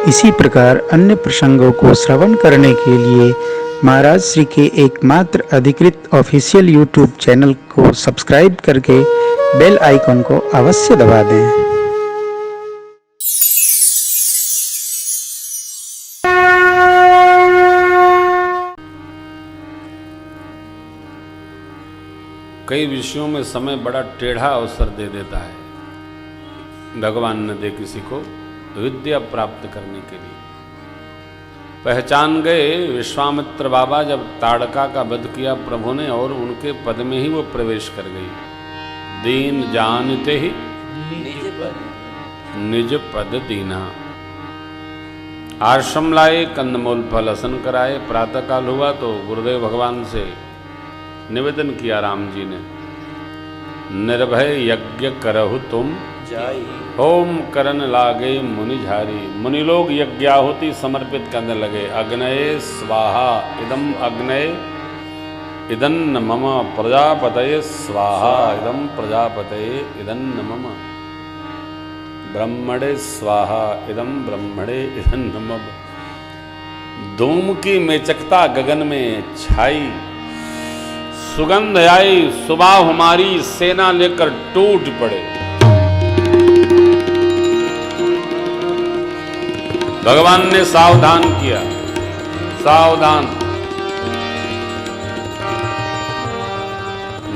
इसी प्रकार अन्य प्रसंगों को श्रवण करने के लिए महाराज श्री के एकमात्र अधिकृत ऑफिशियल यूट्यूब चैनल को सब्सक्राइब करके बेल आइकन को अवश्य दबा दें। कई विषयों में समय बड़ा टेढ़ा अवसर दे देता है। भगवान ने दे किसी को विद्या प्राप्त करने के लिए। पहचान गए विश्वामित्र बाबा जब ताड़का का वध किया प्रभु ने, और उनके पद में ही वो प्रवेश कर गई। दीन जानते ही निज पद दीना। आश्रम लाए, कंदमूल फल असन कराए। प्रातःकाल हुआ तो गुरुदेव भगवान से निवेदन किया राम जी ने, निर्भय यज्ञ करहु तुम जाई, होम करन लागे मुनि झारी। मुनि लोग यज्ञाहुति समर्पित करने लगे। अग्नये स्वाहा इदम अग्नये इदन्न मम, प्रजापतये स्वाहा इदम प्रजापतये इदन्न मम, ब्रह्मणे स्वाहा इदम ब्रह्मणे इदन्न मम। धूम की मेचकता गगन में छाई, सुगंध आई, सुबह हमारी सेना लेकर टूट पड़े। भगवान ने सावधान किया, सावधान।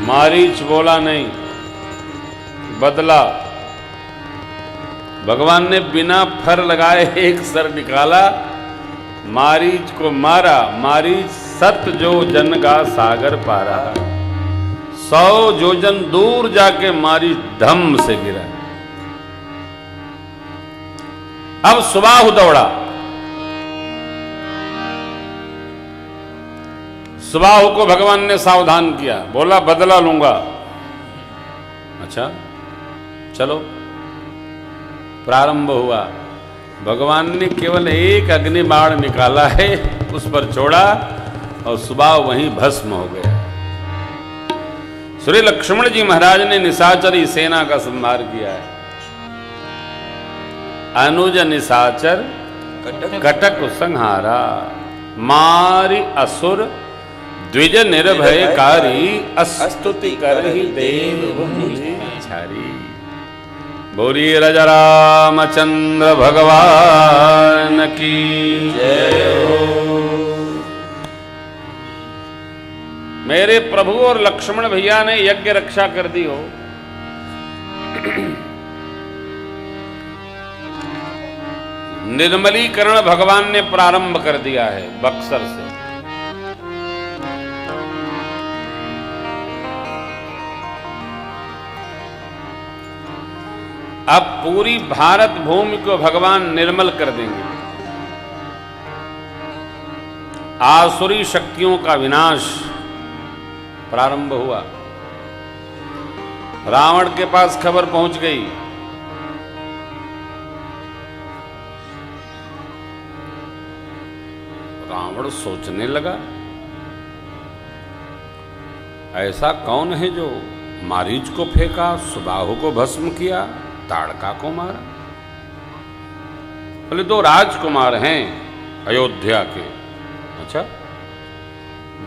मारीच बोला नहीं, बदला। भगवान ने बिना फर लगाए एक सर निकाला, मारीच को मारा। मारीच 7 जोजन का सागर पारा। 100 जोजन दूर जाके मारीच धम से गिरा। अब सुबाहु दौड़ा। सुबाहु को भगवान ने सावधान किया, बोला बदला लूंगा। अच्छा चलो। प्रारंभ हुआ। भगवान ने केवल एक अग्नि बाण निकाला है, उस पर छोड़ा और सुबह वहीं भस्म हो गया। श्री लक्ष्मण जी महाराज ने निशाचरी सेना का संहार किया है। अनुज निशाचर कटक संहारा, मारी असुर द्विज निर्भयकारी, अस्तुति करहि देव छारी। बोली राजा रामचंद्र भगवान की जय हो। मेरे प्रभु और लक्ष्मण भैया ने यज्ञ रक्षा कर दी हो। निर्मलीकरण भगवान ने प्रारंभ कर दिया है बक्सर से। अब पूरी भारत भूमि को भगवान निर्मल कर देंगे। आसुरी शक्तियों का विनाश प्रारंभ हुआ। रावण के पास खबर पहुंच गई। रावण सोचने लगा, ऐसा कौन है जो मारीच को फेंका, सुबाहु को भस्म किया, ताड़का को मारा। बोले 2 राजकुमार हैं अयोध्या के। अच्छा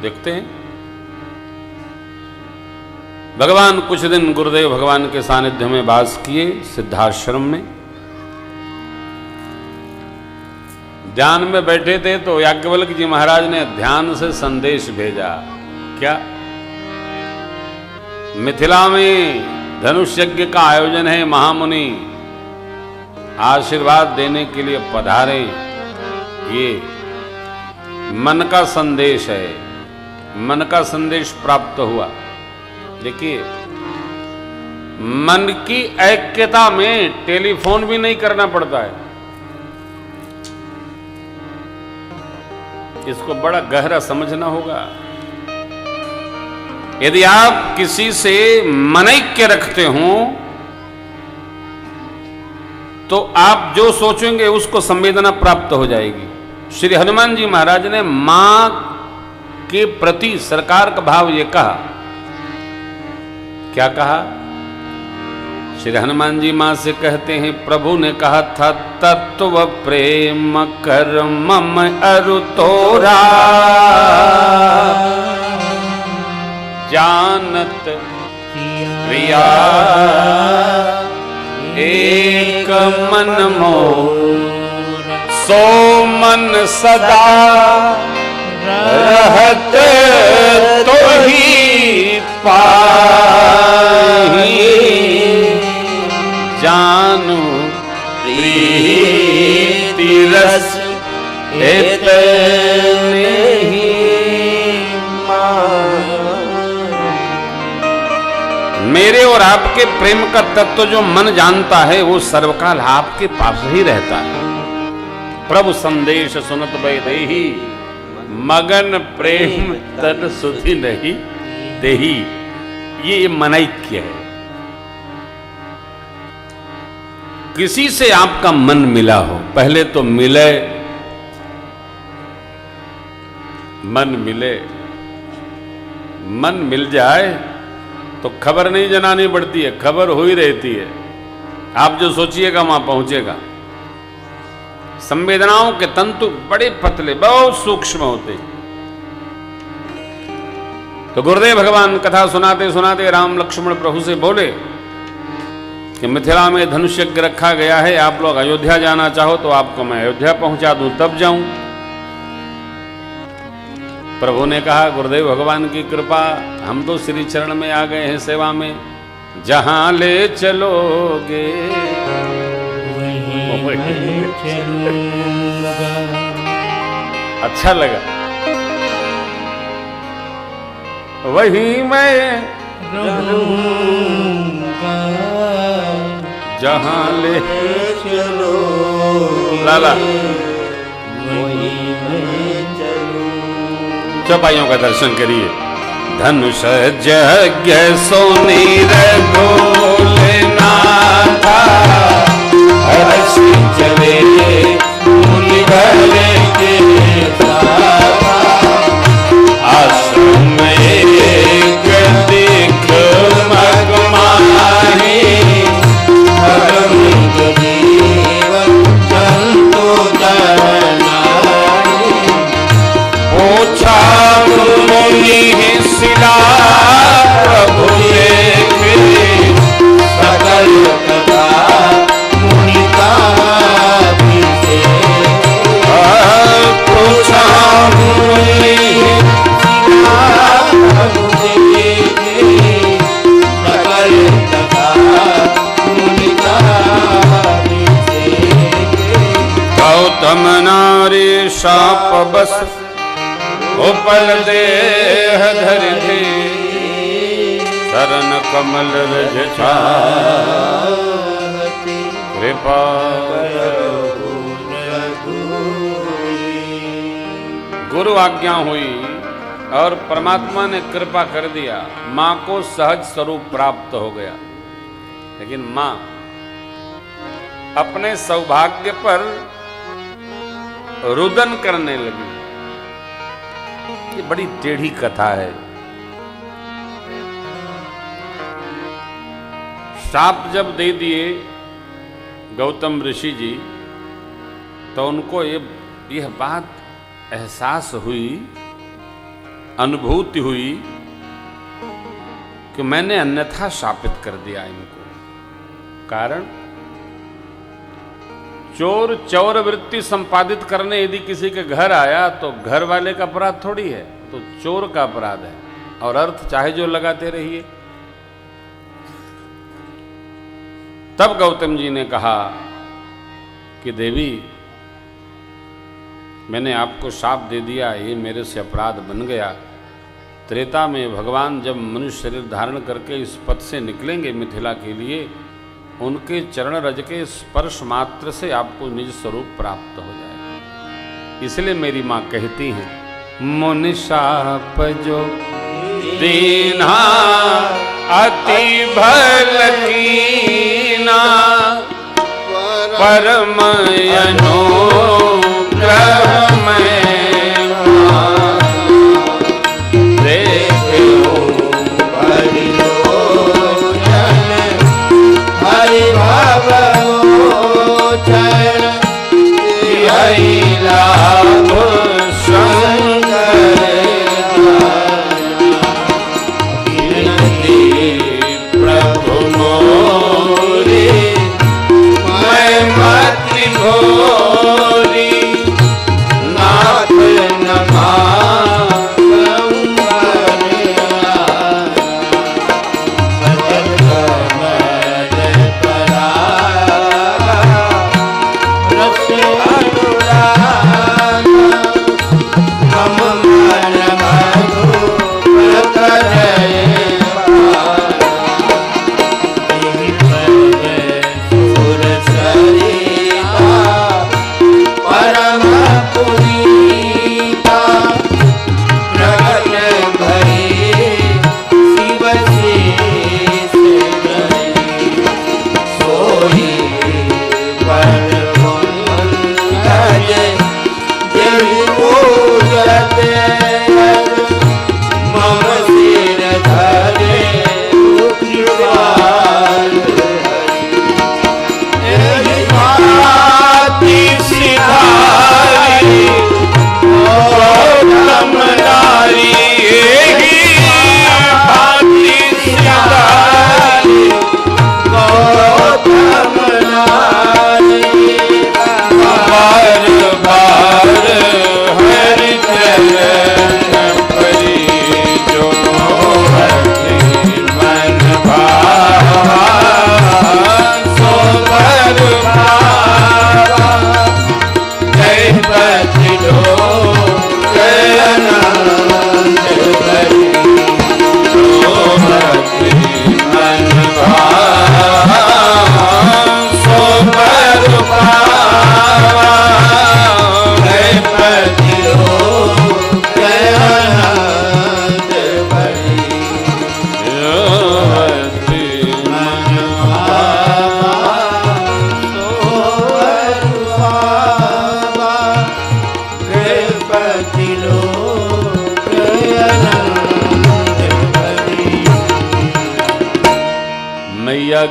देखते हैं। भगवान कुछ दिन गुरुदेव भगवान के सानिध्य में वास किए सिद्धाश्रम में। ध्यान में बैठे थे तो याज्ञवल्क्य जी महाराज ने ध्यान से संदेश भेजा। क्या? मिथिला में धनुष यज्ञ का आयोजन है, महामुनि आशीर्वाद देने के लिए पधारे। ये मन का संदेश है। मन का संदेश प्राप्त हुआ। देखिए, मन की ऐक्यता में टेलीफोन भी नहीं करना पड़ता है। इसको बड़ा गहरा समझना होगा। यदि आप किसी से मनैक्य रखते हो तो आप जो सोचेंगे उसको संवेदना प्राप्त हो जाएगी। श्री हनुमान जी महाराज ने मां के प्रति सरकार का भाव ये कहा। क्या कहा? श्री हनुमान जी मां से कहते हैं, प्रभु ने कहा था तत्व प्रेम कर मम अरु तोरा, जानत प्रिया एक मन मोर, सो मन सदा रहत तो ही पाही, जानू प्रीति रस इतने ही मेरे और आपके प्रेम का तत्व जो मन जानता है वो सर्वकाल आपके पास ही रहता है। प्रभु संदेश सुनत बैदेही, मगन प्रेम तन सुधि नहीं देही। ये मनैक्य है। किसी से आपका मन मिला हो, पहले तो मिले, मन मिले, मन मिल जाए तो खबर नहीं जनानी पड़ती है, खबर हो ही रहती है। आप जो सोचिएगा वहां पहुंचेगा। संवेदनाओं के तंतु बड़े पतले, बहुत सूक्ष्म होते। तो गुरुदेव भगवान कथा सुनाते सुनाते राम लक्ष्मण प्रभु से बोले कि मिथिला में धनुष यज्ञ रखा गया है, आप लोग अयोध्या जाना चाहो तो आपको मैं अयोध्या पहुंचा दूं तब जाऊं। प्रभु ने कहा, गुरुदेव भगवान की कृपा, हम तो श्री चरण में आ गए हैं सेवा में, जहां ले चलोगे अच्छा लगा, वही मैं रहूंगा, जहां ले चलो लाला, वही मैं चलूं। चौपाइयों का दर्शन करिए। धनुष यज्ञ सोनी रघोले नाथा, हर्षि चले मुनि भरे के साथा, आश्रम एक दिख मगमाही, धर्म जीवन जंतु दरनाही, पूछा मुनि शिला प्रभु देखे, सकल कथा मुनि का विषे, पूछा मुनि शिला प्रभु देखे, सकल कथा मुनि का विषे। गौतम नारी शाप बस उपल देह धरि थे, शरण कमल रज छाती, कृपा गुरु आज्ञा हुई और परमात्मा ने कृपा कर दिया, मां को सहज स्वरूप प्राप्त हो गया। लेकिन मां अपने सौभाग्य पर रुदन करने लगी। ये बड़ी टेढ़ी कथा है। शाप जब दे दिए गौतम ऋषि जी, तो उनको यह बात एहसास हुई, अनुभूति हुई कि मैंने अन्यथा शापित कर दिया इनको। कारण चोर चौर वृत्ति संपादित करने यदि किसी के घर आया तो घर वाले का अपराध थोड़ी है, तो चोर का अपराध है। और अर्थ चाहे जो लगाते रहिए। तब गौतम जी ने कहा कि देवी, मैंने आपको शाप दे दिया, ये मेरे से अपराध बन गया। त्रेता में भगवान जब मनुष्य शरीर धारण करके इस पथ से निकलेंगे मिथिला के लिए, उनके चरण रज के स्पर्श मात्र से आपको निज स्वरूप प्राप्त हो जाएगा। इसलिए मेरी मां कहती हैं, मुनि शाप जो दीना अति भल कीना, परम अनुग्रह में देखो हरि लाभ शंकर विनती प्रभु मोरी मैं मति भोरी नाथ नमा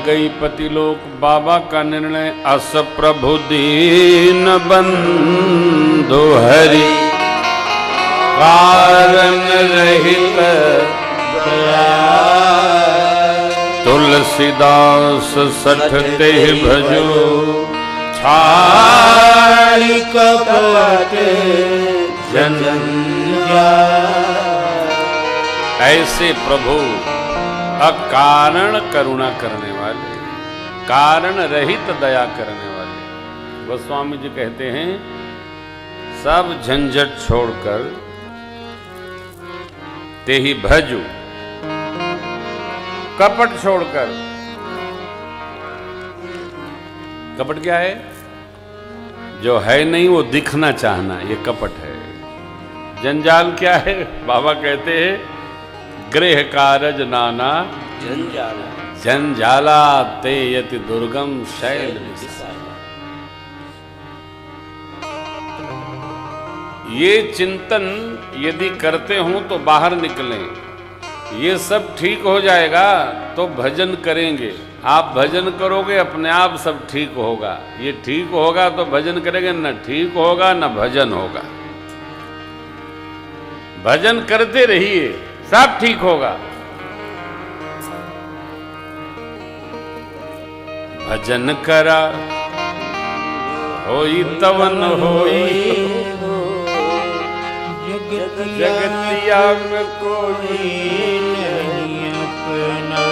गई पतिलोक बाबा का निर्णय अस प्रभु दीन बंधु हरि कारण रहित तुलसीदास सठते भजो छाड़ी कपट जंजा। ऐसे प्रभु अकारण करुणा करने वाले, कारण रहित दया करने वाले। गोस्वामी जी कहते हैं सब झंझट छोड़कर ते ही भजू, कपट छोड़कर। कपट क्या है? जो है नहीं वो दिखना चाहना, ये कपट है। जंजाल क्या है? बाबा कहते हैं गृह कारज नाना जंजाला, जंजाला ते यति दुर्गम शैल विसाला। ये चिंतन यदि करते हो तो बाहर निकलें। ये सब ठीक हो जाएगा तो भजन करेंगे। आप भजन करोगे अपने आप सब ठीक होगा। ये ठीक होगा तो भजन करेंगे, न ठीक होगा न भजन होगा। भजन करते रहिए, सब ठीक होगा। भजन करा होई तवन होई, जगतिया में कोई नहीं अपना।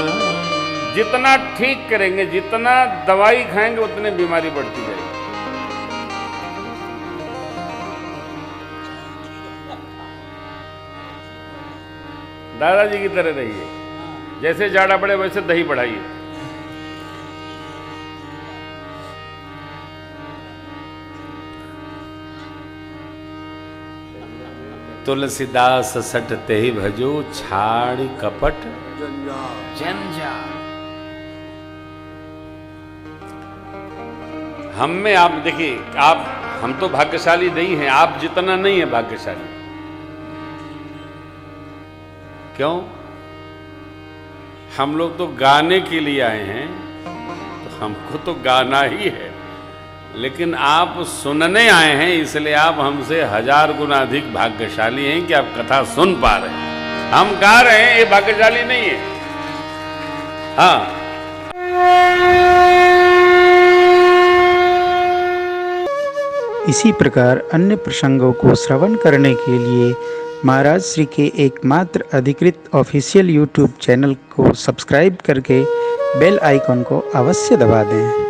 जितना ठीक करेंगे, जितना दवाई खाएंगे, उतनी बीमारी बढ़ती जाएगी। दादाजी की तरह रहिए, जैसे जाड़ा बढ़े वैसे दही बढ़ाइए। तुलसीदास सटते ही भजो छाड़ी कपट जंजाल। हम में आप देखिए, आप हम तो भाग्यशाली नहीं हैं, आप जितना नहीं है भाग्यशाली। क्यों? हम लोग तो गाने के लिए आए हैं, तो हमको तो गाना ही है। लेकिन आप सुनने आए हैं, इसलिए आप हमसे 1000 गुना अधिक भाग्यशाली हैं कि आप कथा सुन पा रहे हैं। हम गा रहे हैं, ये भाग्यशाली नहीं है। हाँ, इसी प्रकार अन्य प्रसंगों को श्रवण करने के लिए महाराज श्री के एकमात्र अधिकृत ऑफिशियल यूट्यूब चैनल को सब्सक्राइब करके बेल आइकन को अवश्य दबा दें।